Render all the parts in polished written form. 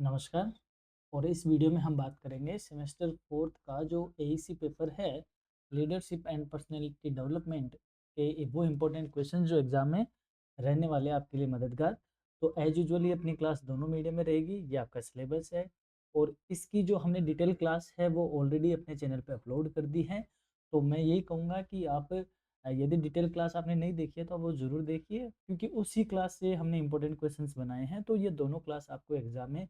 नमस्कार। और इस वीडियो में हम बात करेंगे सेमेस्टर फोर्थ का जो एईसी पेपर है, लीडरशिप एंड पर्सनालिटी डेवलपमेंट के वो इम्पोर्टेंट क्वेश्चन जो एग्जाम में रहने वाले हैं आपके लिए मददगार। तो एज यूजुअली अपनी क्लास दोनों मीडियम में रहेगी, ये आपका सिलेबस है। और इसकी जो हमने डिटेल क्लास है वो ऑलरेडी अपने चैनल पे अपलोड कर दी है। तो मैं यही कहूँगा कि आप यदि डिटेल क्लास आपने नहीं देखी है तो वो ज़रूर देखिए, क्योंकि उसी क्लास से हमने इंपॉर्टेंट क्वेश्चंस बनाए हैं। तो ये दोनों क्लास आपको एग्जाम में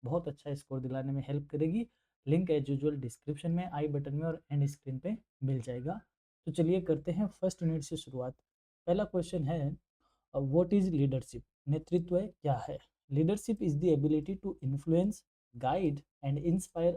बहुत अच्छा स्कोर दिलाने में हेल्प करेगी। लिंक एज यूजुअल डिस्क्रिप्शन में, आई बटन में और एंड स्क्रीन पे मिल जाएगा। तो चलिए करते हैं फर्स्ट यूनिट से शुरुआत। पहला क्वेश्चन है, व्हाट इज लीडरशिप? नेतृत्व क्या है? Leadership is the ability to influence, guide and inspire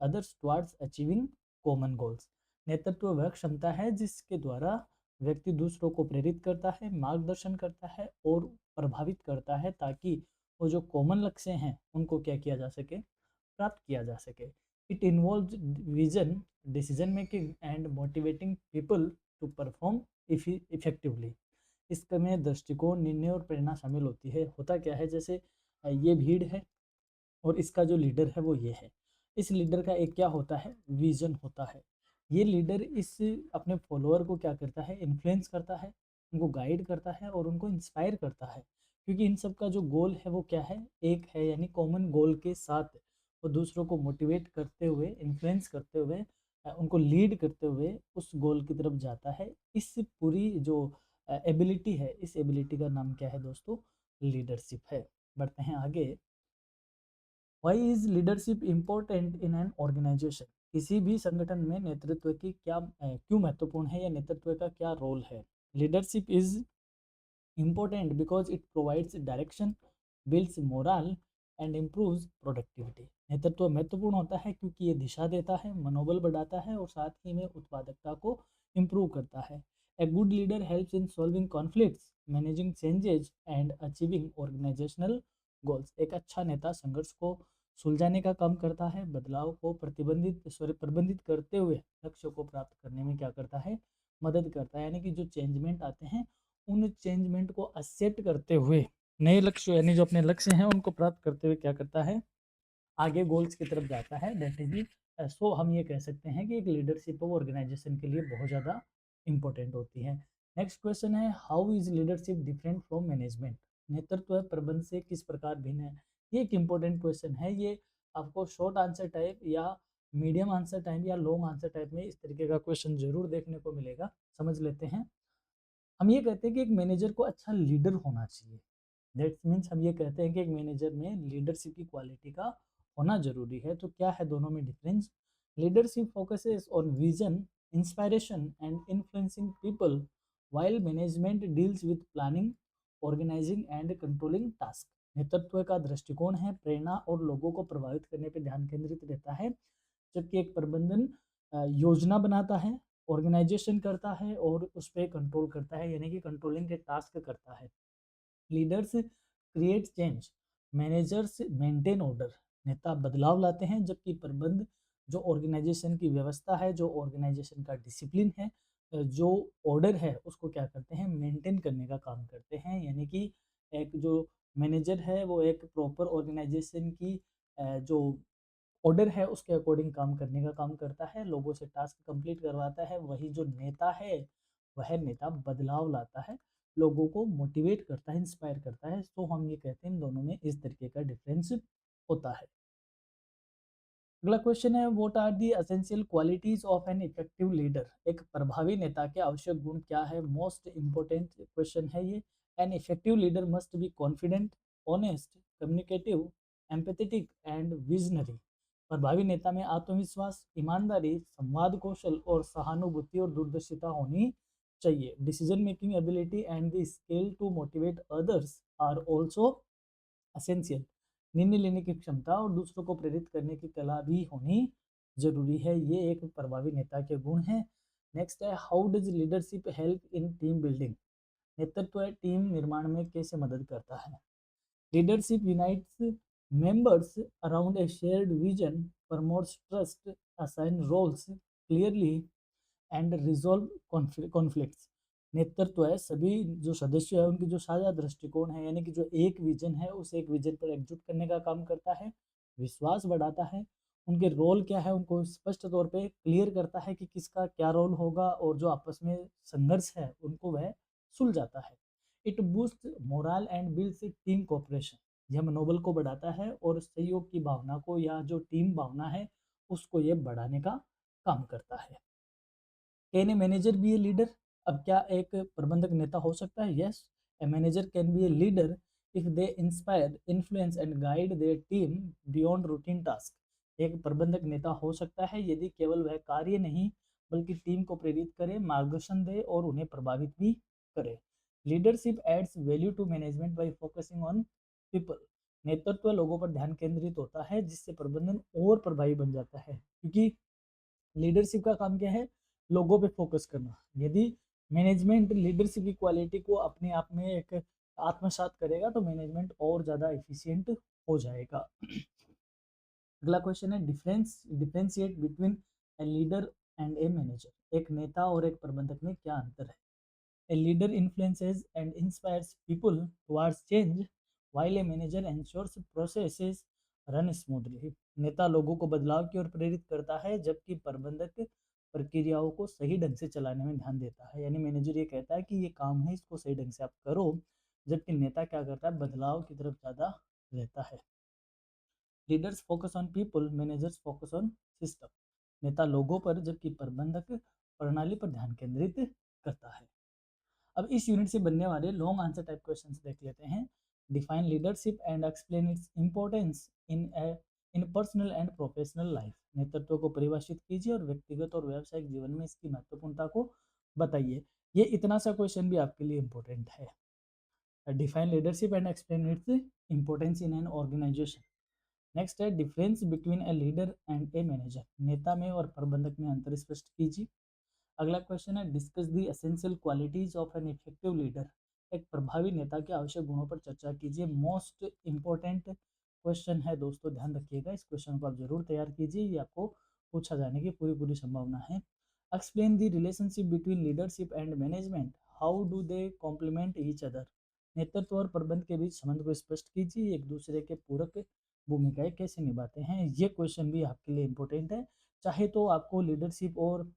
others towards achieving common goals. नेतृत्व वह क्षमता है जिसके द्वारा व्यक्ति दूसरों को प्रेरित करता है, मार्गदर्शन करता है और प्रभावित करता है, ताकि वो जो कॉमन लक्ष्य हैं उनको क्या किया जा सके, प्राप्त किया जा सके। It involves vision, decision making and motivating people to perform effectively. इसमें दृष्टिकोण, निर्णय और प्रेरणा शामिल होती है। होता क्या है, जैसे ये भीड़ है और इसका जो लीडर है वो ये है। इस लीडर का एक क्या होता है, विजन होता है। ये लीडर इस अपने फॉलोअर को क्या करता है, इन्फ्लुएंस करता है, उनको गाइड करता है और उनको इंस्पायर करता है। क्योंकि इन सब का जो गोल है वो क्या है, एक है, यानी कॉमन गोल के साथ वो दूसरों को मोटिवेट करते हुए, इन्फ्लुएंस करते हुए, उनको लीड करते हुए उस गोल की तरफ जाता है। इस पूरी जो एबिलिटी है, इस एबिलिटी का नाम क्या है दोस्तों, लीडरशिप है। बढ़ते हैं आगे। Why is leadership important in an organization? किसी भी संगठन में नेतृत्व की क्या क्यों महत्वपूर्ण है, या नेतृत्व का क्या रोल है? Leadership is important because it provides direction, builds morale and improves productivity। नेतृत्व महत्वपूर्ण होता है क्योंकि ये दिशा देता है, मनोबल बढ़ाता है और साथ ही में उत्पादकता को इम्प्रूव करता है। A good leader helps in solving conflicts, managing changes and achieving organizational goals. एक अच्छा नेता संघर्ष को सुलझाने का काम करता है, बदलाव को प्रबंधित करते हुए लक्ष्य को प्राप्त करने में क्या करता है, मदद करता है। यानी कि जो चेंजमेंट आते हैं उन चेंजमेंट को एक्सेप्ट करते हुए नए लक्ष्य, यानी जो अपने लक्ष्य हैं उनको प्राप्त करते हुए क्या करता है, आगे गोल्स की तरफ जाता है। दैट इज सो हम ये कह सकते हैं कि एक लीडरशिप ऑर्गेनाइजेशन के लिए बहुत ज़्यादा इंपॉर्टेंट होती है। नेक्स्ट क्वेश्चन है, how is leadership different from management? नेतृत्व प्रबंधन से किस प्रकार भिन्न है? ये एक इंपॉर्टेंट क्वेश्चन है। ये आपको शॉर्ट आंसर टाइप या मीडियम आंसर टाइप या लॉन्ग आंसर टाइप में इस तरीके का क्वेश्चन जरूर देखने को मिलेगा। समझ लेते हैं। हम ये कहते हैं कि एक मैनेजर को अच्छा लीडर होना चाहिए। दैट मीन्स हम ये कहते हैं कि एक मैनेजर में लीडरशिप की क्वालिटी का होना जरूरी है। तो क्या है दोनों में difference? Leadership focuses on vision, inspiration and influencing people, while management deals with planning, organizing and controlling task. नेतृत्व का दृष्टिकोण है प्रेरणा और लोगों को प्रभावित करने पर ध्यान केंद्रित रहता है, जबकि एक प्रबंधन योजना बनाता है, ऑर्गेनाइजेशन करता है और उस पर कंट्रोल करता है, यानी कि कंट्रोलिंग के टास्क करता है। Leaders create change, managers maintain order. नेता बदलाव लाते हैं, जबकि प्रबंध जो ऑर्गेनाइजेशन की व्यवस्था है, जो ऑर्गेनाइजेशन का डिसिप्लिन है, जो ऑर्डर है उसको क्या करते हैं, मेंटेन करने का काम करते हैं। यानी कि एक जो मैनेजर है वो एक प्रॉपर ऑर्गेनाइजेशन की जो ऑर्डर है उसके अकॉर्डिंग काम करने का काम करता है, लोगों से टास्क कंप्लीट करवाता है। वही जो नेता है वह नेता बदलाव लाता है, लोगों को मोटिवेट करता है, इंस्पायर करता है। तो हम ये कहते हैं इन दोनों में इस तरीके का डिफरेंस होता है। अगला क्वेश्चन है, what are the essential qualities of an effective leader? एक प्रभावी नेता के आवश्यक गुण क्या है? मोस्ट इंपोर्टेंट क्वेश्चन है ये। N effective leader must be confident, honest, communicative, empathetic and visionary. प्रभावी नेता में आत्मविश्वास, ईमानदारी, संवाद कौशल और सहानुभूति और दूरदर्शिता होनी चाहिए। Decision making ability and the skill to motivate others are also essential. निर्णय लेने की क्षमता और दूसरों को प्रेरित करने की कला भी होनी जरूरी है। ये एक प्रभावी नेता के गुण हैं। नेक्स्ट है, how does leadership help in team building? नेतृत्व टीम निर्माण में कैसे मदद करता है? Leadership unites members around a shared vision, promotes trust, assign roles clearly and resolve conflicts. नेतृत्व है सभी जो सदस्य है उनकी जो साझा दृष्टिकोण है, यानी कि जो एक विजन है उस एक विजन पर एकजुट करने का काम करता है, विश्वास बढ़ाता है, उनके रोल क्या है उनको स्पष्ट तौर पे क्लियर करता है कि किसका क्या रोल होगा, और जो आपस में संघर्ष है उनको वह सुलझाता है। It boost moral and builds team cooperation, यह मनोबल को बढ़ाता है और सहयोग की भावना को या जो टीम भावना है उसको ये बढ़ाने का काम करता है। Can a manager be a leader? अब क्या एक प्रबंधक नेता हो सकता है? Yes, a manager can be a leader if they inspire, influence and guide their team beyond routine task. एक प्रबंधक नेता हो सकता है यदि केवल वह कार्य नहीं बल्कि टीम को प्रेरित करे, मार्गदर्शन दे और उन्हें प्रभावित भी करे। Leadership adds value to management by focusing on people. नेतृत्व लोगों पर ध्यान केंद्रित होता है जिससे प्रबंधन और प्रभावी बन जाता है, क्योंकि लीडरशिप का काम क्या है? लोगों पे फोकस करना। यदि मैनेजमेंट लीडरशिप की क्वालिटी को अपने आप में एक आत्मसात करेगा तो मैनेजमेंट और ज़्यादा एफिशिएंट हो जाएगा। अगला क्वेश्चन है differentiate between a leader and a manager. एक नेता और एक प्रबंधक में क्या अंतर है? A leader influences and inspires people towards change, while a manager ensures processes run smoothly. नेता लोगों को बदलाव की ओर प्रेरित करता है जबकि प्रबंधक प्रक्रियाओं को सही ढंग से चलाने में ध्यान देता है। यानी मैनेजर ये कहता है कि ये काम है इसको सही ढंग से आप करो, जबकि नेता क्या करता है? बदलाव की तरफ ज़्यादा रहता है। Leaders focus on people, managers focus on system. नेता लोगों पर जबकि प्रबंधक प्रणाली पर ध्यान केंद्रित करता है। अब इस यूनिट से बनने वाले लॉन्ग आंसर टाइप क्वेश्चंस देख लेते हैं। Define leadership and explain its importance in personal and professional life. नेतृत्व को परिभाषित कीजिए और व्यक्तिगत और व्यावसायिक जीवन में इसकी महत्वपूर्णता को बताइए। ये इतना सा क्वेश्चन भी आपके लिए इंपॉर्टेंट है। Define leadership and explain its importance in an organisation. Next है difference between a leader and a manager. नेता में और प्रबंधक में अंतर स्पष्ट कीजिए। अगला क्वेश्चन है discuss the essential qualities of an effective leader. एक प्रभावी नेता के आवश्यक गुणों पर चर्चा कीजिए। मोस्ट इंपॉर्टेंट क्वेश्चन है दोस्तों, ध्यान रखिएगा, इस क्वेश्चन को आप जरूर तैयार कीजिए, ये आपको पूछा जाने की पूरी पूरी संभावना है। Explain the relationship between leadership and management, how do they complement each other. नेतृत्व और प्रबंध के बीच संबंध को स्पष्ट कीजिए, एक दूसरे के पूरक भूमिकाएं कैसे निभाते हैं। ये क्वेश्चन भी आपके लिए इंपॉर्टेंट है। चाहे तो आपको लीडरशिप और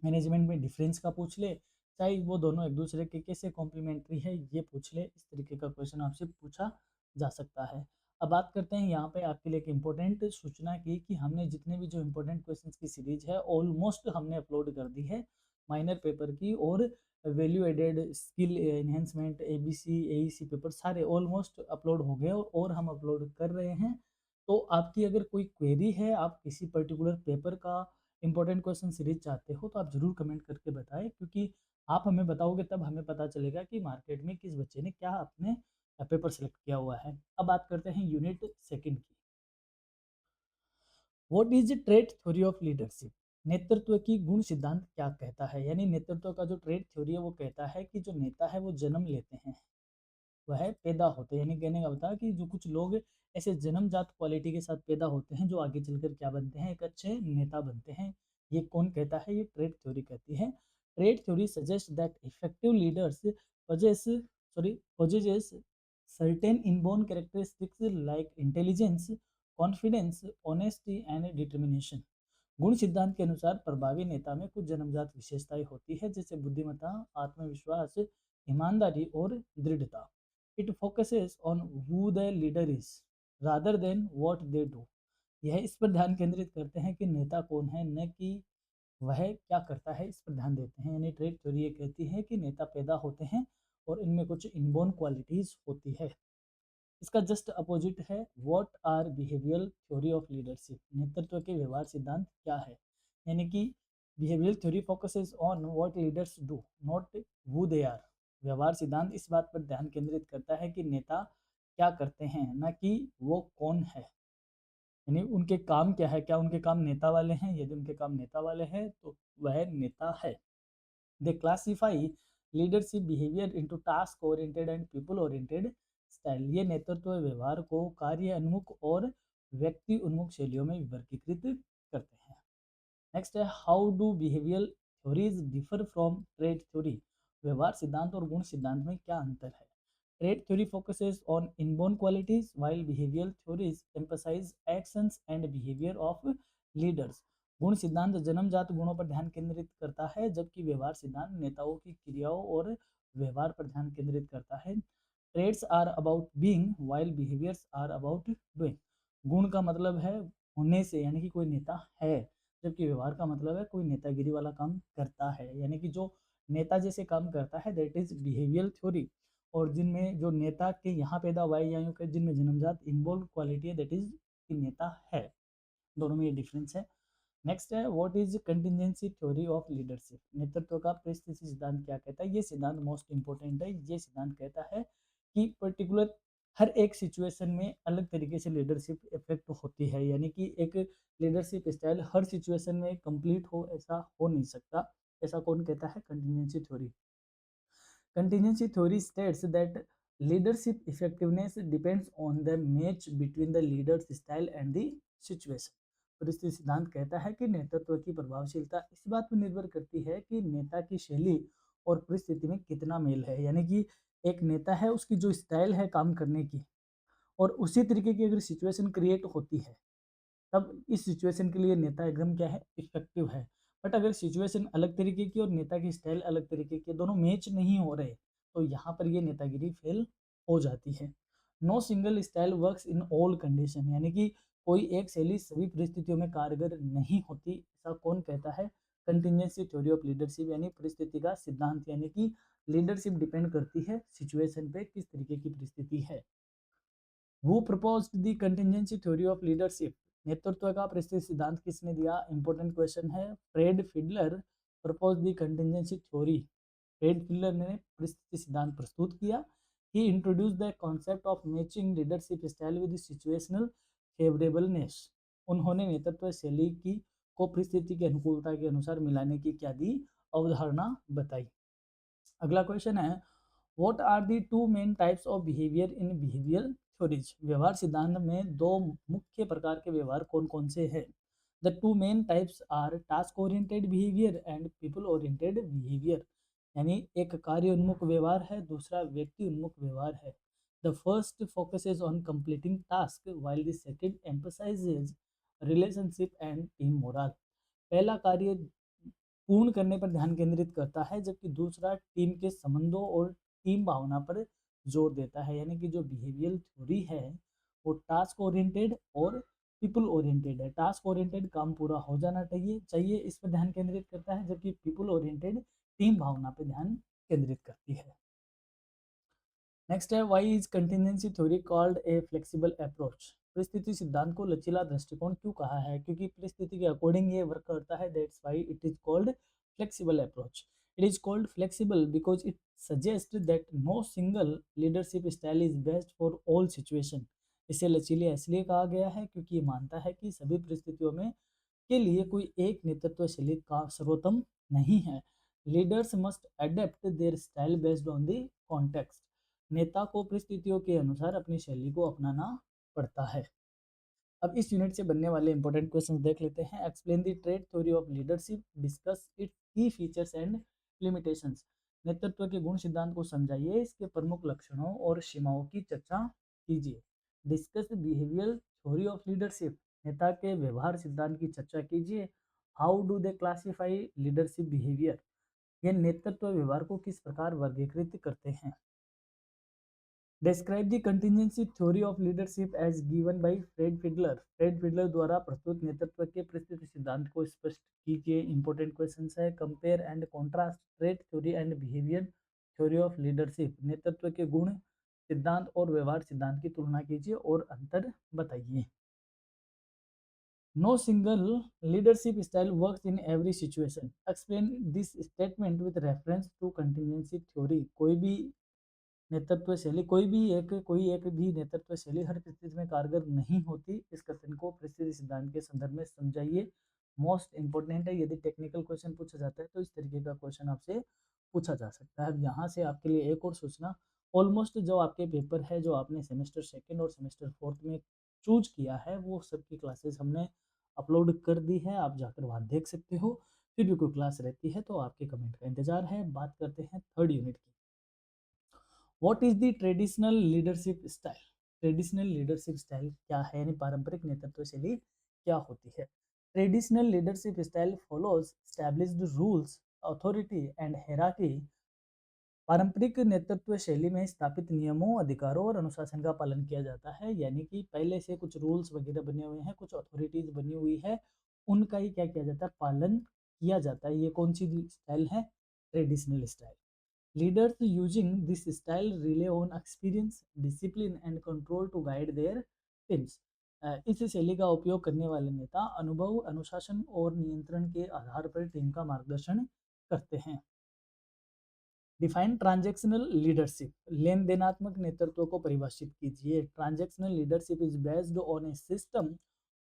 मैनेजमेंट में डिफरेंस का पूछ ले, चाहे वो दोनों एक दूसरे के कैसे कॉम्प्लीमेंट्री है ये पूछ ले, इस तरीके का क्वेश्चन आपसे पूछा जा सकता है। अब बात करते हैं यहाँ पे आपके लिए एक इम्पोर्टेंट सूचना की कि हमने जितने भी जो इम्पोर्टेंट क्वेश्चंस की सीरीज है ऑलमोस्ट हमने अपलोड कर दी है माइनर पेपर की, और value added skill enhancement ABC AEC paper सारे ऑलमोस्ट अपलोड हो गए और हम अपलोड कर रहे हैं। तो आपकी अगर कोई क्वेरी है, आप किसी पर्टिकुलर पेपर का इंपॉर्टेंट क्वेश्चन सीरीज चाहते हो तो आप जरूर कमेंट करके बताएं, क्योंकि आप हमें बताओगे तब हमें पता चलेगा कि मार्केट में किस बच्चे ने क्या अपने पेपर सेलेक्ट किया हुआ है। अब बात करते हैं यूनिट सेकंड की। What is trait theory of leadership. नेतृत्व की गुण सिद्धांत क्या कहता है? यानी नेतृत्व का जो ट्रेट थ्योरी है वो कहता है कि जो नेता है वो जन्म लेते हैं, वह पैदा होते हैं। यानी कहने का बता कि जो कुछ लोग ऐसे जन्मजात क्वालिटी के साथ पैदा होते हैं जो आगे चलकर क्या बनते हैं? एक अच्छे नेता बनते हैं। ये कौन कहता है? ये ट्रेड थ्योरी कहती है। Trade theory suggest that effective leaders possesses certain inborn characteristics like intelligence, confidence, honesty and determination। गुण सिद्धांत के अनुसार प्रभावी नेता में कुछ जन्मजात विशेषताएं होती है जैसे बुद्धिमत्ता, आत्मविश्वास, ईमानदारी और दृढ़ता। It focuses on who the leader is rather than what they do. यह इस पर ध्यान केंद्रित करते हैं कि नेता कौन है, न कि वह क्या करता है, इस पर ध्यान देते हैं। यानी ट्रेड थ्योरी ये कहती है कि नेता पैदा होते हैं और इनमें कुछ इनबोर्न क्वालिटीज होती है। इसका जस्ट अपोजिट है what are behavioural theory of leadership. नेतृत्व के व्यवहार सिद्धांत क्या है? यानी कि behavioural theory focuses on what leaders do not who they are. व्यवहार सिद्धांत इस बात पर ध्यान केंद्रित करता है कि नेता क्या करते हैं, न कि वो कौन है। यानी उनके काम क्या है, क्या उनके काम नेता वाले हैं? यदि उनके काम नेता वाले हैं तो वह नेता है। They classify leadership behaviour into task oriented and people oriented style. ये नेतृत्व व्यवहार को कार्य उन्मुख और व्यक्ति उन्मुख शैलियों में वर्गीकृत करते हैं। नेक्स्ट है how do behavioural theories differ from trade theory. व्यवहार सिद्धांत और गुण सिद्धांत में क्या अंतर है? Trade theory focuses on inborn qualities while behavioral theories emphasize actions and behavior of leaders. गुण सिद्धांत जन्मजात गुणों पर ध्यान केंद्रित करता है, जबकि व्यवहार सिद्धांत नेताओं की क्रियाओं और व्यवहार पर ध्यान केंद्रित करता है। Traits are about being while behaviors are about doing. गुण का मतलब है होने से, यानी कि कोई नेता है, जबकि व्यवहार का मतलब है कोई नेतागिरी वाला काम करता है, यानी कि जो नेता जैसे काम करता है, दैट इज बिहेवियल थ्योरी। और जिनमें जो नेता के यहाँ पैदा हुआ है या यूं कहें जिनमें जन्मजात इन्वॉल्व क्वालिटी है, दैट इज कि नेता है। दोनों में ये डिफरेंस है। नेक्स्ट है what is contingency theory of leadership. नेतृत्व का परिस्थिति सिद्धांत क्या कहता है? ये सिद्धांत मोस्ट इंपॉर्टेंट है। ये सिद्धांत कहता है कि पर्टिकुलर हर एक सिचुएशन में अलग तरीके से लीडरशिप इफेक्ट होती है, यानी कि एक लीडरशिप स्टाइल हर सिचुएशन में कंप्लीट हो ऐसा हो नहीं सकता। ऐसा कौन कहता है? Contingency theory. Contingency theory states that leadership effectiveness depends on the match between the leader's style and the situation. परिस्थिति सिद्धांत कहता है कि नेतृत्व की प्रभावशीलता इस बात पर निर्भर करती है कि नेता की शैली और परिस्थिति में कितना मेल है, यानी कि एक नेता है, उसकी जो स्टाइल है काम करने की, और उसी तरीके की अगर सिचुएशन क्रिएट होती है, तब इस सिचुएशन के लिए नेता एकदम क्या है? इफेक्टिव है। बट अगर सिचुएशन अलग तरीके की और नेता की स्टाइल अलग तरीके की, दोनों मैच नहीं हो रहे, तो यहाँ पर ये नेतागिरी फेल हो जाती है। No single style works in all condition, यानी कि कोई एक शैली सभी परिस्थितियों में कारगर नहीं होती। ऐसा कौन कहता है? कंटिजेंसी थ्योरी ऑफ लीडरशिप, यानी परिस्थिति का सिद्धांत, यानी कि लीडरशिप डिपेंड करती है सिचुएशन पे, किस तरीके की परिस्थिति है। Who proposed the contingency theory of leadership? नेतृत्व का परिस्थिति सिद्धांत किसने दिया? इंपॉर्टेंट क्वेश्चन है। Fred Fiedler propose the contingency theory. Fred Fiedler ने परिस्थिति सिद्धांत प्रस्तुत किया। He introduce the concept of matching leadership style with situational favourableness. उन्होंने नेतृत्व शैली की को परिस्थिति की अनुकूलता के अनुसार मिलाने की क्या दी? अवधारणा बताई। अगला क्वेश्चन है what are the two main types of behaviour in behaviour theories. व्यवहार सिद्धांत में दो मुख्य प्रकार के व्यवहार कौन कौन से हैं? The two main types are task oriented behaviour and people oriented behaviour, यानी एक कार्य उन्मुख व्यवहार है, दूसरा व्यक्ति उन्मुख व्यवहार है। The first focuses on completing task while the second emphasises relationship and team moral. पहला कार्य पूर्ण करने पर ध्यान केंद्रित करता है, जबकि दूसरा टीम के संबंधों और टीम भावना पर जोर देता है, यानी कि जो बिहेवियल थ्योरी है वो टास्क ओरिएंटेड और पीपल ओरिएंटेड है। टास्क ओरिएंटेड काम पूरा हो जाना चाहिए इस पर ध्यान केंद्रित करता है, जबकि पीपल ओरिएंटेड टीम भावना पर ध्यान केंद्रित करती है। नेक्स्ट है why is contingency theory called a flexible approach. परिस्थिति सिद्धांत को लचीला दृष्टिकोण क्यों कहा है? क्योंकि परिस्थिति के अकॉर्डिंग ये वर्क करता है, that's why it is called flexible approach. It is called flexible because it suggest that no single leadership style is best for all situation. इसे लचीले इसलिए कहा गया है क्योंकि ये मानता है कि सभी परिस्थितियों में के लिए कोई एक नेतृत्व शैली का सर्वोत्तम नहीं है। Leaders must adapt there style based on the context. नेता को परिस्थितियों के अनुसार अपनी शैली को अपनाना पड़ता है। अब इस यूनिट से बनने वाले इंपॉर्टेंट क्वेश्चंस देख लेते हैं। Explain the trade theory of leadership, discuss it's की फीचर्स एंड लिमिटेशंस। नेतृत्व के गुण सिद्धांत को समझाइए, इसके प्रमुख लक्षणों और सीमाओं की चर्चा कीजिए। Discuss behaviour theory of leadership, नेता के व्यवहार सिद्धांत की चर्चा कीजिए। How do they classify leadership behaviour, ये नेतृत्व व्यवहार को किस प्रकार वर्गीकृत करते हैं। Describe the contingency theory of leadership as given by Fred Fiedler. Fred Fiedler द्वारा प्रस्तुत नेतृत्व के परिस्थिति सिद्धांत को स्पष्ट कीजिए। इंपॉर्टेंट क्वेश्चंस है। Compare and contrast trait theory and behaviour theory of leadership. नेतृत्व के गुण सिद्धांत और व्यवहार सिद्धांत की तुलना कीजिए और अंतर बताइए। No single leadership style works in every situation. Explain this statement with reference to contingency theory. कोई भी कोई एक भी नेतृत्व शैली हर परिस्थिति में कारगर नहीं होती। इस कथन को परिस्थिति सिद्धांत के संदर्भ में समझाइए। मोस्ट इंपॉर्टेंट है, यदि टेक्निकल क्वेश्चन पूछा जाता है तो इस तरीके का क्वेश्चन आपसे पूछा जा सकता है। अब यहाँ से आपके लिए एक और सूचना, ऑलमोस्ट जो आपके पेपर है जो आपने सेमेस्टर सेकेंड और सेमेस्टर फोर्थ में चूज किया है, वो सबकी क्लासेस हमने अपलोड कर दी है, आप जाकर वहाँ देख सकते हो। फिर भी कोई क्लास रहती है तो आपके कमेंट का इंतजार है। बात करते हैं थर्ड यूनिट की। What is the traditional leadership style? Traditional leadership style क्या है, यानी पारंपरिक नेतृत्व शैली क्या होती है? Traditional leadership style follows established rules, authority and hierarchy. पारंपरिक नेतृत्व शैली में स्थापित नियमों, अधिकारों और अनुशासन का पालन किया जाता है, यानी कि पहले से कुछ रूल्स वगैरह बने हुए हैं, कुछ अथॉरिटीज बनी हुई है, उनका ही क्या किया जाता है, पालन किया जाता है। ये कौन सी स्टाइल है? Traditional style. Leaders using this style rely on experience, discipline and control to guide their teams. इस शैली का उपयोग करने वाले नेता अनुभव, अनुशासन और नियंत्रण के आधार पर टीम का मार्गदर्शन करते हैं। डिफाइन ट्रांजैक्शनल लीडरशिप, लेन देनात्मक नेतृत्व को परिभाषित कीजिए। Transactional leadership is based on a system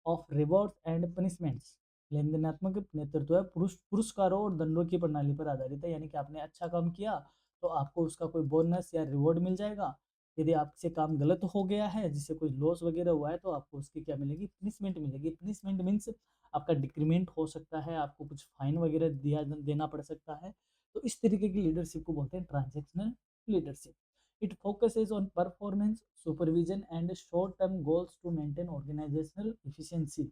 of rewards and punishments. लेन देनात्मक नेतृत्व है पुरस्कारों और दंडों की प्रणाली पर आधारित है, यानी कि आपने अच्छा काम किया तो आपको उसका कोई बोनस या रिवॉर्ड मिल जाएगा। यदि आपसे काम गलत हो गया है, जिससे कोई लॉस वगैरह हुआ है, तो आपको उसकी क्या मिलेगी, पनिशमेंट मिलेगी। पनिशमेंट मीन्स आपका डिक्रीमेंट हो सकता है, आपको कुछ फाइन वगैरह देना पड़ सकता है। तो इस तरीके की लीडरशिप को बोलते हैं transactional leadership. It focuses on performance, supervision and short term goals to maintain organisational efficiency.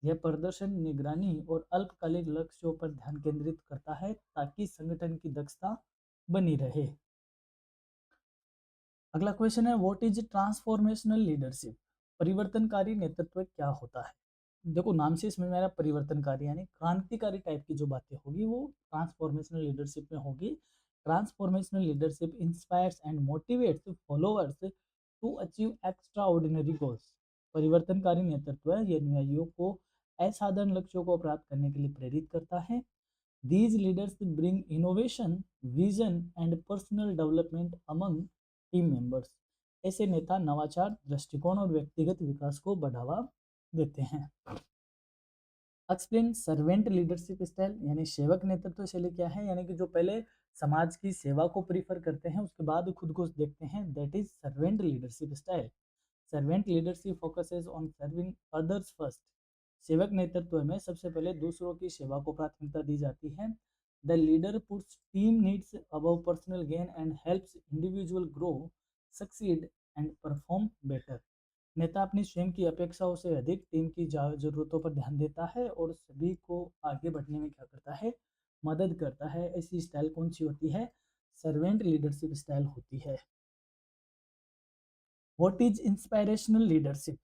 यह प्रदर्शन, निगरानी और अल्पकालिक लक्ष्यों पर ध्यान केंद्रित करता है ताकि संगठन की दक्षता बनी रहे। अगला क्वेश्चन है, व्हाट इज ट्रांसफॉर्मेशनल लीडरशिप? परिवर्तनकारी नेतृत्व क्या होता है? देखो नाम से इसमें मेरा परिवर्तनकारी यानी क्रांतिकारी टाइप की जो बातें होगी वो ट्रांसफॉर्मेशनल लीडरशिप में होगी। Transformational leadership inspires and motivates followers to achieve extraordinary goals. परिवर्तनकारी नेतृत्व ये अनुयायियों को असाधारण लक्ष्यों को प्राप्त करने के लिए प्रेरित करता है। These leaders bring innovation, vision and personal development among team members. ऐसे नेता नवाचार, दृष्टिकोण और व्यक्तिगत विकास को बढ़ावा देते हैं। एक्सप्लेन सर्वेंट लीडरशिप स्टाइल, यानी सेवक नेतृत्व शैली क्या है, यानी कि जो पहले समाज की सेवा को प्रीफर करते हैं उसके बाद खुद को देखते हैं, that is servant leadership style. Servant leadership focuses on serving others first. सेवक नेतृत्व में सबसे पहले दूसरों की सेवा को प्राथमिकता दी जाती है। The leader puts team needs above personal gain and helps individual grow, succeed and perform better. नेता अपनी स्वयं की अपेक्षाओं से अधिक टीम की जरूरतों पर ध्यान देता है और सभी को आगे बढ़ने में क्या करता है, मदद करता है। ऐसी स्टाइल कौन सी होती है? सर्वेंट लीडरशिप स्टाइल होती है। What is inspirational leadership?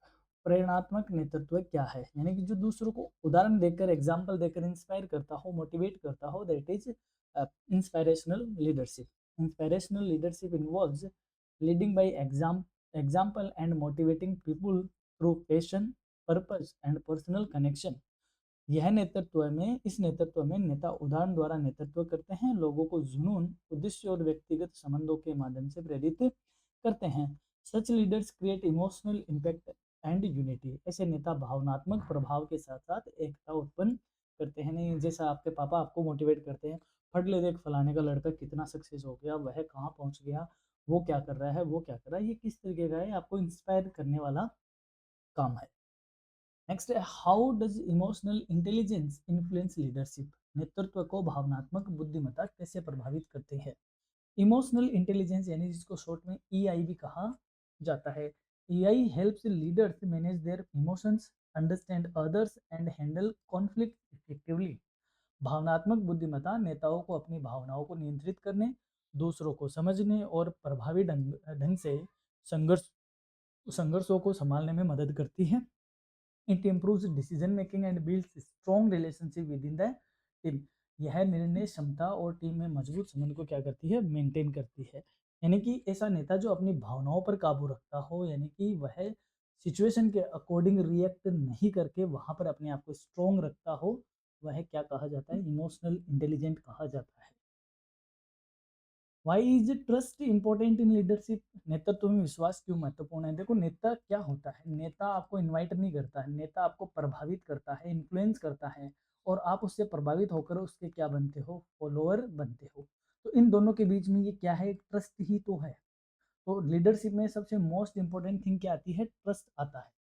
प्रेरणात्मक नेतृत्व क्या है, यानी कि जो दूसरों को उदाहरण देकर, एग्जाम्पल देकर इंस्पायर करता हो, मोटिवेट करता हो, that is inspirational leadership. Inspirational leadership involves leading by example and motivating people through passion, purpose and personal connection. यह नेतृत्व में इस नेतृत्व में नेता उदाहरण द्वारा नेतृत्व करते हैं, लोगों को जुनून, उद्देश्य और व्यक्तिगत संबंधों के माध्यम से प्रेरित करते हैं। Such leaders create emotional impact and unity. ऐसे नेता भावनात्मक प्रभाव के साथ साथ एकता उत्पन्न करते हैं। नहीं जैसा आपके पापा आपको मोटिवेट करते हैं, फट ले देख फलाने का लड़का कितना सक्सेस हो गया, वह कहाँ पहुंच गया, वो क्या कर रहा है, वो क्या कर रहा है, ये किस तरीके का है, आपको इंस्पायर करने वाला काम है। नेक्स्ट है, how does emotional intelligence influence leadership? नेतृत्व को भावनात्मक बुद्धिमत्ता कैसे प्रभावित करते हैं? इमोशनल इंटेलिजेंस यानी जिसको शॉर्ट में ईआई भी कहा जाता है। EI helps leaders manage their emotions, understand others and handle conflict effectively. भावनात्मक बुद्धिमत्ता नेताओं को अपनी भावनाओं को नियंत्रित करने, दूसरों को समझने और प्रभावी ढंग से संघर्ष संघर्षों को संभालने में मदद करती है। It improves decision making and builds strong relationship with in the team. यह निर्णय क्षमता और टीम में मजबूत संबंध को क्या करती है, मेंटेन करती है। यानी कि ऐसा नेता जो अपनी भावनाओं पर काबू रखता हो, यानी कि वह सिचुएशन के अकॉर्डिंग रिएक्ट नहीं करके वहां पर अपने आप को स्ट्रॉन्ग रखता हो, वह क्या कहा जाता है, इमोशनल इंटेलिजेंट कहा जाता है। Why is trust important in leadership? नेतृत्व में विश्वास क्यों महत्वपूर्ण है? देखो नेता क्या होता है, नेता आपको इनवाइट नहीं करता है, नेता आपको प्रभावित करता है, इन्फ्लुएंस करता है, और आप उससे प्रभावित होकर उसके क्या बनते हो, फॉलोअर बनते हो। तो इन दोनों के बीच में ये क्या है, ट्रस्ट ही तो है। तो लीडरशिप में सबसे मोस्ट इंपॉर्टेंट थिंग क्या आती है, ट्रस्ट आता है।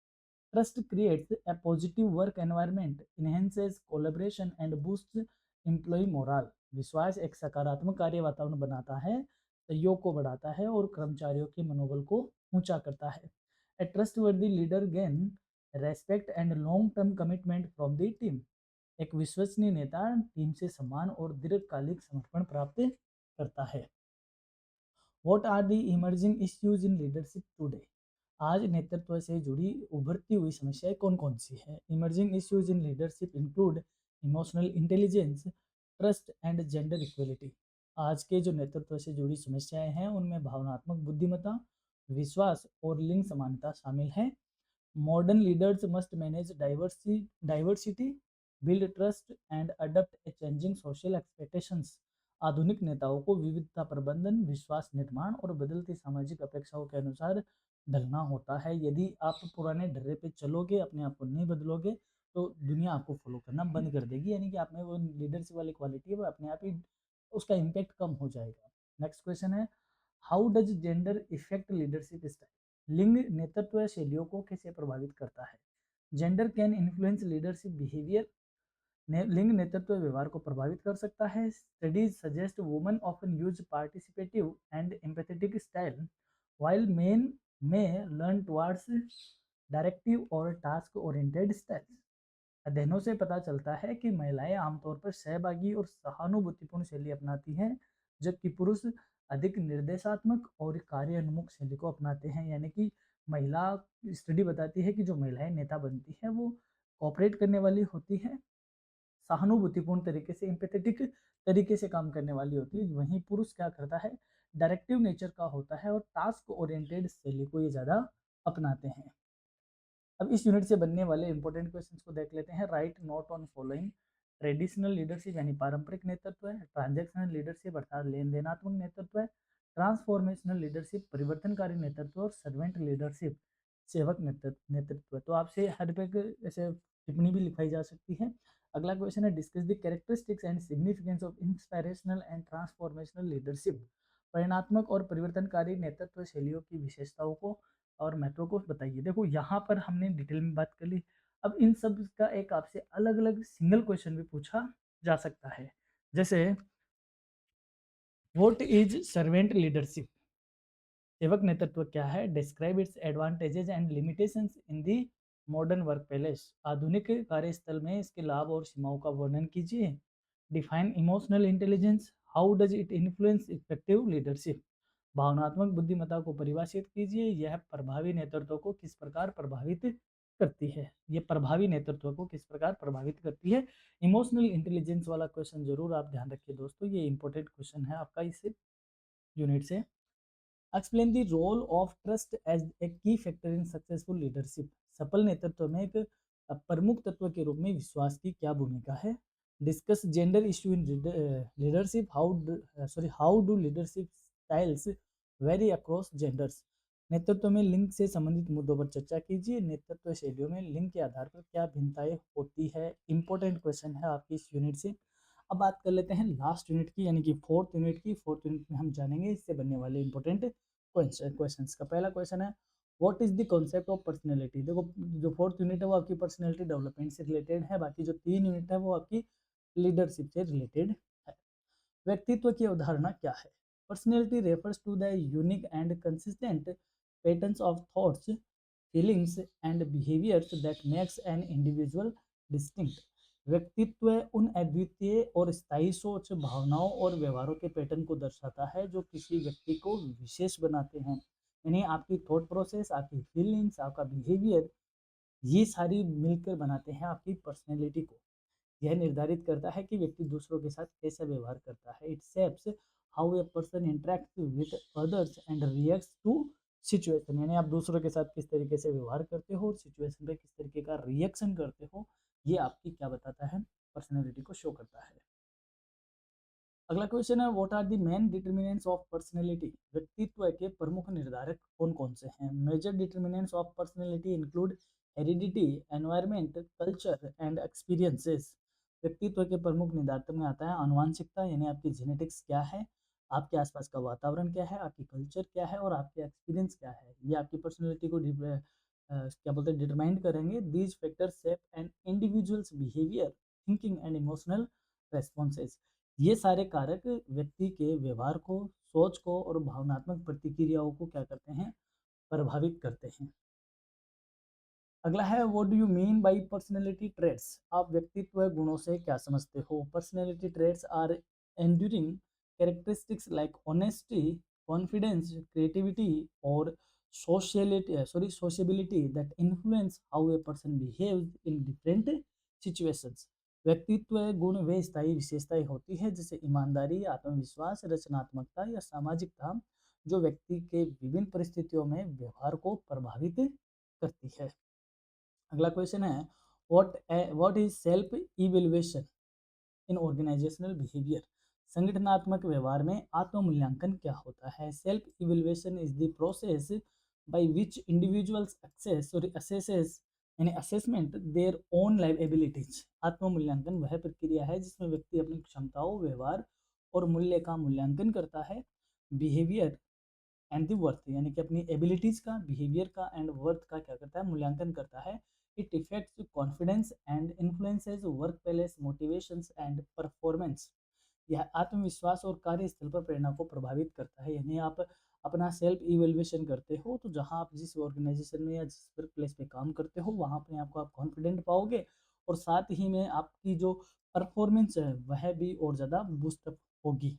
Trust creates a positive work environment, enhances collaboration and boosts employee morale, विश्वास एक सकारात्मक कार्य वातावरण बनाता है, सहयोग को बढ़ाता है और कर्मचारियों के मनोबल को ऊंचा करता है। A trustworthy leader gain respect and long term commitment from the team. एक विश्वसनीय नेता टीम से सम्मान और दीर्घकालिक समर्पण प्राप्त करता है। What are the emerging issues in leadership today? आज नेतृत्व से जुड़ी उभरती हुई समस्याएं कौन कौन सी है? Emerging issues in leadership include emotional intelligence, trust and gender equality. आज के जो नेतृत्व से जुड़ी समस्याएं हैं उनमें भावनात्मक बुद्धिमत्ता, विश्वास और लिंग समानता शामिल है। Modern leaders must manage diversity, build trust and adopt a changing social expectations. आधुनिक नेताओं को विविधता प्रबंधन, विश्वास निर्माण और बदलती सामाजिक अपेक्षाओं के अनुसार ढलना होता है। यदि आप पुराने ढर्रे पे चलोगे, अपने आप को नहीं बदलोगे, तो दुनिया आपको फॉलो करना बंद कर देगी, यानी कि आप में वो लीडरशिप वाली क्वालिटी है वो अपने आप ही उसका इम्पैक्ट कम हो जाएगा। नेक्स्ट क्वेश्चन है, how does gender effect leadership style? लिंग नेतृत्व शैलियों को कैसे प्रभावित करता है? Gender can influence leadership behaviour. लिंग नेतृत्व व्यवहार को प्रभावित कर सकता है। Studies suggest women often use participative and empathetic style while men may learn towards directive और टास्क ओरिएंटेड स्टाइल्स। अध्ययनों से पता चलता है कि महिलाएं आमतौर पर सहभागी और सहानुभूतिपूर्ण शैली अपनाती हैं, जबकि पुरुष अधिक निर्देशात्मक और कार्योन्मुख शैली को अपनाते हैं। यानी कि महिला स्टडी बताती है कि जो महिलाएं नेता बनती हैं वो कोऑपरेट करने वाली होती हैं, सहानुभूतिपूर्ण तरीके से, एम्पैथेटिक तरीके से काम करने वाली होती है। वहीं पुरुष क्या करता है, डायरेक्टिव नेचर का होता है और टास्क ओरिएंटेड शैली को ये ज़्यादा अपनाते हैं। अब इस यूनिट से बनने वाले इंपॉर्टेंट क्वेश्चंस को देख लेते हैं। Right note on following. Traditional leadership यानी पारंपरिक नेतृत्व है। ट्रांजैक्शनल लीडरशिप अर्थात लेन देनात्मक नेतृत्व है। ट्रांसफॉर्मेशनल लीडरशिप परिवर्तनकारी नेतृत्व। और सर्वेंट लीडरशिप सेवक नेतृत्व। तो आपसे हर पे ऐसे टिप्पणी भी लिखाई जा सकती है। अगला क्वेश्चन है, discuss the characteristics and significance of inspirational and transformational leadership. परिणात्मक और परिवर्तनकारी नेतृत्व शैलियों की विशेषताओं को और महत्व को बताइए। देखो यहाँ पर हमने डिटेल में बात कर ली। अब इन सब का एक आपसे अलग अलग सिंगल क्वेश्चन भी पूछा जा सकता है। जैसे व्हाट इज सर्वेंट लीडरशिप? सेवक नेतृत्व क्या है? Describe its advantages and limitations in the modern work place. आधुनिक कार्यस्थल में इसके लाभ और सीमाओं का वर्णन कीजिए। Define emotional intelligence, how does it influence effective leadership. भावनात्मक बुद्धिमत्ता को परिभाषित कीजिए, यह प्रभावी नेतृत्व को किस प्रकार प्रभावित करती है? ये प्रभावी नेतृत्व को किस प्रकार प्रभावित करती है? इमोशनल इंटेलिजेंस वाला क्वेश्चन जरूर आप ध्यान रखिए दोस्तों, ये इंपॉर्टेंट क्वेश्चन है आपका इस यूनिट से। Explain the role of trust as a key factor in successful leadership. सफल नेतृत्व में एक प्रमुख तत्व के रूप में विश्वास की क्या भूमिका है? Discuss gender issue in leadership, how do leadership styles vary across genders. नेतृत्व में लिंग से संबंधित मुद्दों पर चर्चा कीजिए। नेतृत्व शैलियों में लिंग के आधार पर क्या भिन्नताएं होती है? इंपॉर्टेंट क्वेश्चन है आपकी इस यूनिट से। अब बात कर लेते हैं लास्ट यूनिट की, यानी कि फोर्थ यूनिट की। फोर्थ यूनिट में हम जानेंगे इससे बनने वाले इंपॉर्टेंट क्वेश्चंस का। पहला क्वेश्चन है, what is the concept of personality? देखो जो फोर्थ यूनिट है वो आपकी पर्सनैलिटी डेवलपमेंट से रिलेटेड है, बाकी जो 3 यूनिट है वो आपकी लीडरशिप से रिलेटेड है। व्यक्तित्व की अवधारणा क्या है? Personality refers to the unique and consistent patterns of thoughts, feelings and behaviours that makes an individual distinct. व्यक्तित्व उन अद्वितीय और स्थायी सोच, भावनाओं और व्यवहारों के पैटर्न को दर्शाता है जो किसी व्यक्ति को विशेष बनाते हैं। यानी आपकी थॉट प्रोसेस, आपकी फीलिंग्स, आपका बिहेवियर, ये सारी मिलकर बनाते हैं आपकी पर्सनैलिटी को। यह निर्धारित करता है कि व्यक्ति दूसरों के साथ कैसा व्यवहार करता है। It shapes how a person interact with others and reacts to situation. यानी आप दूसरों के साथ किस तरीके से व्यवहार करते हो और सिचुएशन पे किस तरीके का रिएक्शन करते हो, ये आपकी क्या बताता है? पर्सनैलिटी को शो करता है। अगला क्वेश्चन है, what are the main determinants of personality? व्यक्तित्व के प्रमुख निर्धारक कौन कौन से हैं? Major determinants of personality include heredity, environment, culture and experiences. व्यक्तित्व के प्रमुख निर्धारक में आता है आनुवांशिकता, यानी आपकी जेनेटिक्स क्या है, आपके आसपास का वातावरण क्या है, आपकी कल्चर क्या है और आपके एक्सपीरियंस क्या है। ये आपकी पर्सनैलिटी को क्या बोलते हैं, डिटरमाइन करेंगे। These factors shape an individual's behaviour, thinking and emotional responses. ये सारे कारक व्यक्ति के व्यवहार को, सोच को और भावनात्मक प्रतिक्रियाओं को क्या करते हैं, प्रभावित करते हैं। अगला है what do you mean by personality traits. आप व्यक्तित्व गुणों से क्या समझते हो? Personality traits are enduring characteristics like honesty, confidence, creativity और sociability that influence how a person behaves in different situations. व्यक्तित्व गुण वे स्थायी विशेषताएं होती है जैसे ईमानदारी, आत्मविश्वास, रचनात्मकता या सामाजिकता, जो व्यक्ति के विभिन्न परिस्थितियों में व्यवहार को प्रभावित करती है। अगला क्वेश्चन है what is self evaluation in organisational behaviour. संगठनात्मक व्यवहार में आत्म मूल्यांकन क्या होता है? Self evaluation is the process by which individuals access और असेसेस यानी assessment their own life abilities. आत्म मूल्यांकन वह प्रक्रिया है जिसमें व्यक्ति अपनी क्षमताओं, व्यवहार और मूल्य का मूल्यांकन करता है। बिहेवियर एंड द वर्थ यानी कि अपनी एबिलिटीज का, बिहेवियर का एंड वर्थ का क्या करता है, मूल्यांकन करता है। It effects confidence and influences work place motivations and performance. यह आत्मविश्वास और कार्यस्थल पर प्रेरणा को प्रभावित करता है। यानी आप अपना सेल्फ इवेल्युएशन करते हो तो जहां आप जिस ऑर्गेनाइजेशन में या जिस वर्क प्लेस पे काम करते हो वहां अपने आप को आप कॉन्फिडेंट पाओगे और साथ ही में आपकी जो परफॉर्मेंस है वह भी और ज़्यादा बूस्टअप होगी।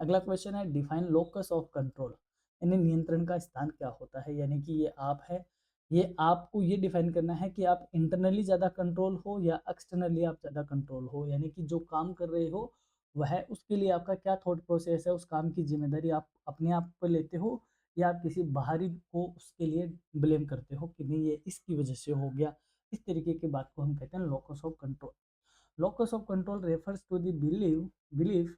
अगला क्वेश्चन है डिफाइन लोकस ऑफ कंट्रोल यानी नियंत्रण का स्थान क्या होता है। यानी कि ये आप है, ये आपको ये डिफाइन करना है कि आप इंटरनली ज़्यादा कंट्रोल हो या एक्सटर्नली आप ज़्यादा कंट्रोल हो। यानी कि जो काम कर रहे हो वह उसके लिए आपका क्या थॉट प्रोसेस है, उस काम की जिम्मेदारी आप अपने आप पर लेते हो या आप किसी बाहरी को उसके लिए ब्लेम करते हो कि नहीं ये इसकी वजह से हो गया। इस तरीके की बात को हम कहते हैं locus of control. Locus of control refers to the belief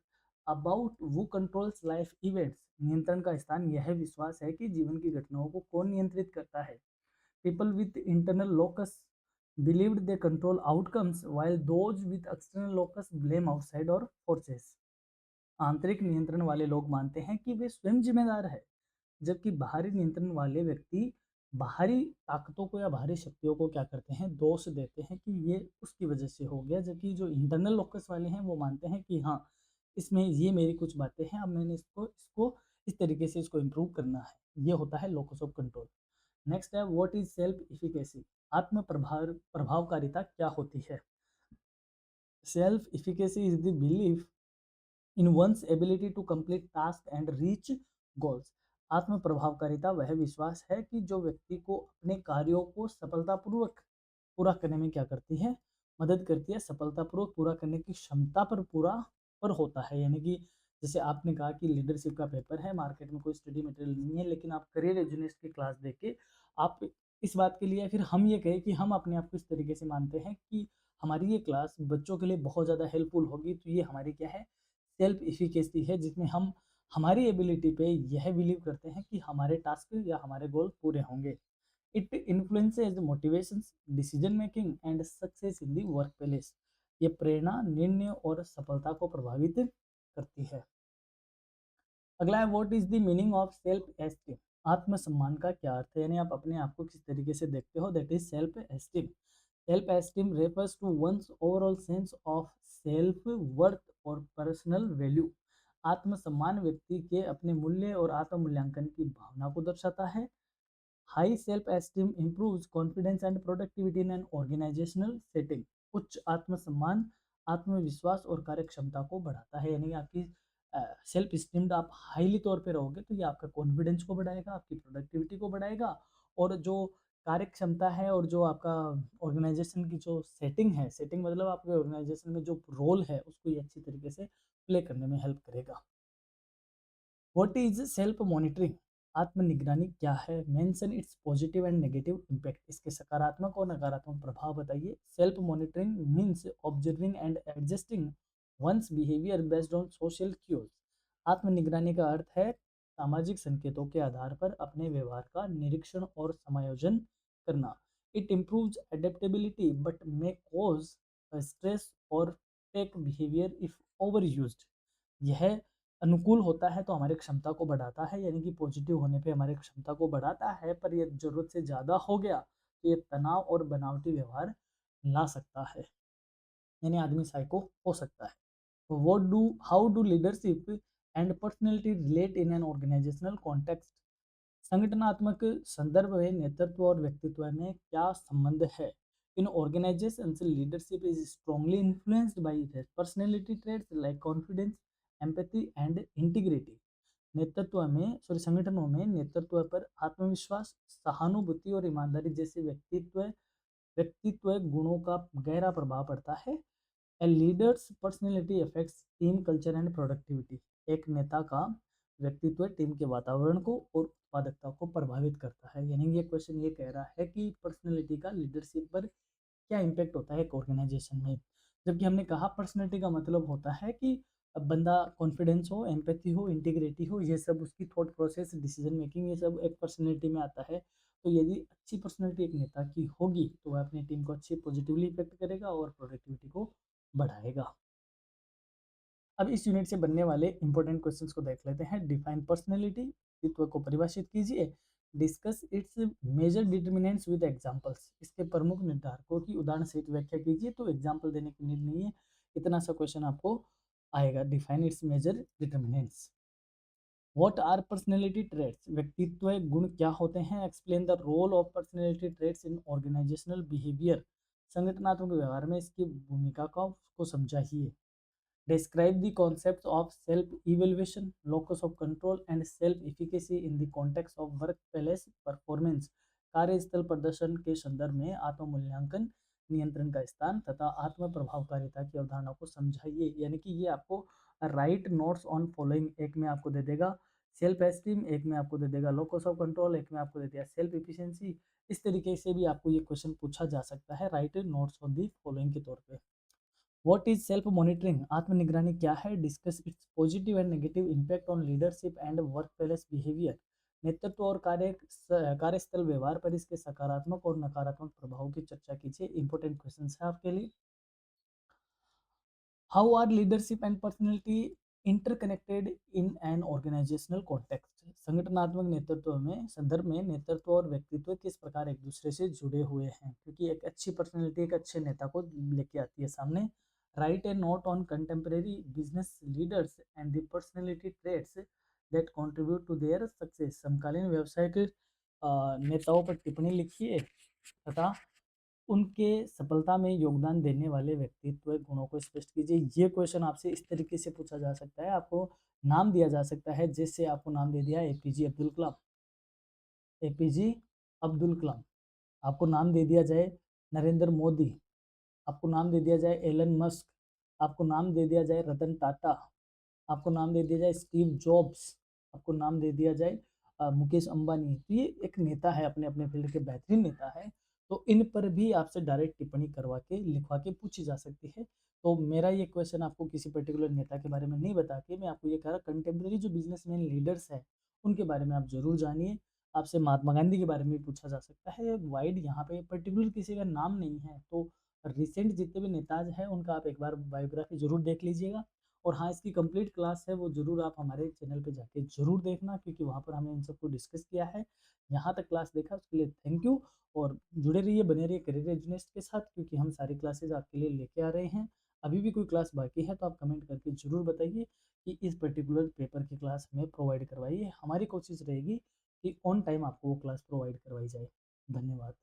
about who controls life events। नियंत्रण का स्थान यह विश्वास है कि जीवन की घटनाओं को कौन नियंत्रित करता है। People with internal locus believed they control outcomes while those with external locus blame outside or forces। आंतरिक नियंत्रण वाले लोग मानते हैं कि वे स्वयं जिम्मेदार है, जबकि बाहरी नियंत्रण वाले व्यक्ति बाहरी ताकतों को या बाहरी शक्तियों को क्या करते हैं, दोष देते हैं कि ये उसकी वजह से हो गया। जबकि जो इंटरनल लोकस वाले हैं वो मानते हैं कि हाँ इसमें ये मेरी कुछ बातें हैं, अब मैंने इसको इसको इस तरीके से इसको इम्प्रूव करना है। ये होता है लोकस ऑफ कंट्रोल। नेक्स्ट है व्हाट इज सेल्फ इफिकेसी। आत्म प्रभावकारिता क्या होती है? Self efficacy is the belief in one's ability to complete task and reach goals. आत्म प्रभावकारिता वह विश्वास है कि जो व्यक्ति को अपने कार्यों को सफलतापूर्वक पूरा करने में क्या करती है, मदद करती है। सफलतापूर्वक पूरा करने की क्षमता पर पूरा पर होता है। यानी कि जैसे आपने कहा कि लीडरशिप का पेपर है, मार्केट में कोई स्टडी मटेरियल नहीं है, लेकिन आप करियर एजुनेस्ट की क्लास देके आप इस बात के लिए, फिर हम ये कहें कि हम अपने आप को इस तरीके से मानते हैं कि हमारी ये क्लास बच्चों के लिए बहुत ज़्यादा हेल्पफुल होगी, तो ये हमारी क्या है, सेल्फ इफिकेसी है, जिसमें हम हमारी एबिलिटी पे यह बिलीव करते हैं कि हमारे टास्क या हमारे गोल पूरे होंगे। It influences motivations, decision making and success in the work place. ये प्रेरणा, निर्णय और सफलता को प्रभावित करती है। अगला है what is the meaning of self esteem. आत्मसम्मान का क्या अर्थ है, यानी आप अपने आप को किस तरीके से देखते हो, that is self esteem. Self esteem refers to one's overall sense of self worth और पर्सनल वैल्यू। आत्मसम्मान व्यक्ति के अपने मूल्य और आत्म मूल्यांकन की भावना को दर्शाता है। High self esteem improves confidence and productivity in an organisational setting. उच्च आत्मसम्मान आत्मविश्वास और कार्यक्षमता को बढ़ाता है। यानी आपकी सेल्फ स्टीम्ड आप हाईली तौर पे रहोगे तो ये आपका कॉन्फिडेंस को बढ़ाएगा, आपकी प्रोडक्टिविटी को बढ़ाएगा और जो कार्य क्षमता है और जो आपका ऑर्गेनाइजेशन की जो सेटिंग है, सेटिंग मतलब आपके ऑर्गेनाइजेशन में जो रोल है उसको ये अच्छी तरीके से प्ले करने में हेल्प करेगा। What is self monitoring. आत्म निगरानी क्या है? Mention its positive and negative impact. इसके सकारात्मक और नकारात्मक प्रभाव बताइए। Self monitoring means observing and adjusting one's behaviour based on social cues. आत्म निगरानी का अर्थ है सामाजिक संकेतों के आधार पर अपने व्यवहार का निरीक्षण और समायोजन करना। It improves adaptability but may cause stress और take behaviour if over used. यह अनुकूल होता है तो हमारी क्षमता को बढ़ाता है, यानी कि पॉजिटिव होने पे हमारी क्षमता को बढ़ाता है, पर यह जरूरत से ज़्यादा हो गया तो ये तनाव और बनावटी व्यवहार ला सकता है। यानी आदमी साइको हो सकता है। How do leadership and personality relate in an organisational context? संगठनात्मक संदर्भ में नेतृत्व और व्यक्तित्व में क्या संबंध है? In organisations leadership is strongly influenced by personality traits like confidence, empathy and integrity. संगठनों में नेतृत्व पर आत्मविश्वास, सहानुभूति और ईमानदारी जैसे व्यक्तित्व गुणों का गहरा प्रभाव पड़ता है। A leader's personality affects team culture and productivity. एक नेता का व्यक्तित्व टीम के वातावरण को और उत्पादकता को प्रभावित करता है। यानी ये क्वेश्चन ये कह रहा है कि पर्सनैलिटी का लीडरशिप पर क्या इम्पैक्ट होता है एक ऑर्गेनाइजेशन में। जबकि हमने कहा पर्सनैलिटी का मतलब होता है कि बंदा कॉन्फिडेंस हो, एम्पैथी हो, इंटीग्रिटी हो, ये सब उसकी थॉट प्रोसेस, डिसीजन मेकिंग, ये सब एक पर्सनैलिटी में आता है। तो यदि अच्छी पर्सनैलिटी एक नेता की होगी तो वह अपनी टीम को अच्छी पॉजिटिवली इफेक्ट करेगा और प्रोडक्टिविटी को बढ़ाएगा। अब इस यूनिट से बनने वाले इंपॉर्टेंट क्वेश्चंस को देख लेते हैं। डिफाइन पर्सनैलिटी, व्यक्तित्व को परिभाषित कीजिए। Discuss its major determinants with examples, इसके प्रमुख निर्धारकों की उदाहरण सहित व्याख्या कीजिए। तो एग्जांपल देने की नीड नहीं है, इतना सा क्वेश्चन आपको आएगा। Define its major determinants. What are personality traits, व्यक्तित्व गुण क्या होते हैं? Explain the role of personality traits in organisational behaviour, संगठनात्मक व्यवहार में इसकी भूमिका को समझाइए। Describe the concepts of self-evaluation, locus of control, and self-efficacy in the context of workplace performance. कार्यस्थल प्रदर्शन के संदर्भ में आत्म मूल्यांकन, नियंत्रण का स्थान तथा आत्म प्रभावकारिता की अवधारणा को समझाइए। यानी कि ये आपको राइट नोट्स ऑन फॉलोइंग एक में आपको दे देगा, सेल्फ एस्टीम एक में आपको दे देगा, लोकस ऑफ कंट्रोल एक में आपको दे दिया, सेल्फ इफिशियंसी। इस तरीके से भी आपको ये क्वेश्चन पूछा जा सकता है right notes on the following के तौर पे। व्हाट इज सेल्फ मॉनिटरिंग, आत्मनिगरानी क्या है? Discuss it's positive and negative impact on leadership and work place behaviour, नेतृत्व और कार्यस्थल व्यवहार पर इसके सकारात्मक और नकारात्मक प्रभाव की चर्चा कीजिए। इंपॉर्टेंट क्वेश्चन है आपके लिए। How are leadership and personality interconnected in an organisational context, संगठनात्मक नेतृत्व में संदर्भ में नेतृत्व और व्यक्तित्व किस प्रकार एक दूसरे से जुड़े हुए हैं? क्योंकि एक अच्छी पर्सनैलिटी एक अच्छे नेता को लेके आती है सामने। Write a note on contemporary business leaders and the personality traits that contribute to their success, समकालीन व्यवसायिक नेताओं पर टिप्पणी लिखिए तथा उनके सफलता में योगदान देने वाले व्यक्तित्व गुणों को स्पष्ट कीजिए। ये क्वेश्चन आपसे इस तरीके से पूछा जा सकता है, आपको नाम दिया जा सकता है, जैसे आपको नाम दे दिया एपीजे अब्दुल कलाम, एपीजे अब्दुल कलाम। आपको नाम दे दिया जाए नरेंद्र मोदी, आपको नाम दे दिया जाए एलन मस्क, आपको नाम दे दिया जाए रतन टाटा, आपको नाम दे दिया जाए स्टीव जॉब्स, आपको नाम दे दिया जाए मुकेश अंबानी। तो ये एक नेता है, अपने अपने फील्ड के बेहतरीन नेता है। तो इन पर भी आपसे डायरेक्ट टिप्पणी करवा के लिखवा के पूछी जा सकती है। तो मेरा ये क्वेश्चन आपको किसी पर्टिकुलर नेता के बारे में नहीं बता के मैं आपको ये कह रहा, कंटेम्प्रेरी जो बिजनेसमैन लीडर्स है उनके बारे में आप जरूर जानिए। आपसे महात्मा गांधी के बारे में भी पूछा जा सकता है। वाइड यहाँ पे पर्टिकुलर किसी का नाम नहीं है, तो रिसेंट जितने भी नेताज हैं उनका आप एक बार बायोग्राफी जरूर देख लीजिएगा। और हाँ, इसकी कंप्लीट क्लास है वो जरूर आप हमारे चैनल पे जाके जरूर देखना, क्योंकि वहाँ पर हमने इन सबको डिस्कस किया है। यहाँ तक क्लास देखा उसके लिए थैंक यू। और जुड़े रहिए, बने रहिए करियर एजुनेस्ट के साथ, क्योंकि हम सारी क्लासेज आपके लिए लेके आ रहे हैं। अभी भी कोई क्लास बाकी है तो आप कमेंट करके जरूर बताइए कि इस पर्टिकुलर पेपर की क्लास हमें प्रोवाइड करवाइए। हमारी कोशिश रहेगी कि ऑन टाइम आपको वो क्लास प्रोवाइड करवाई जाए। धन्यवाद।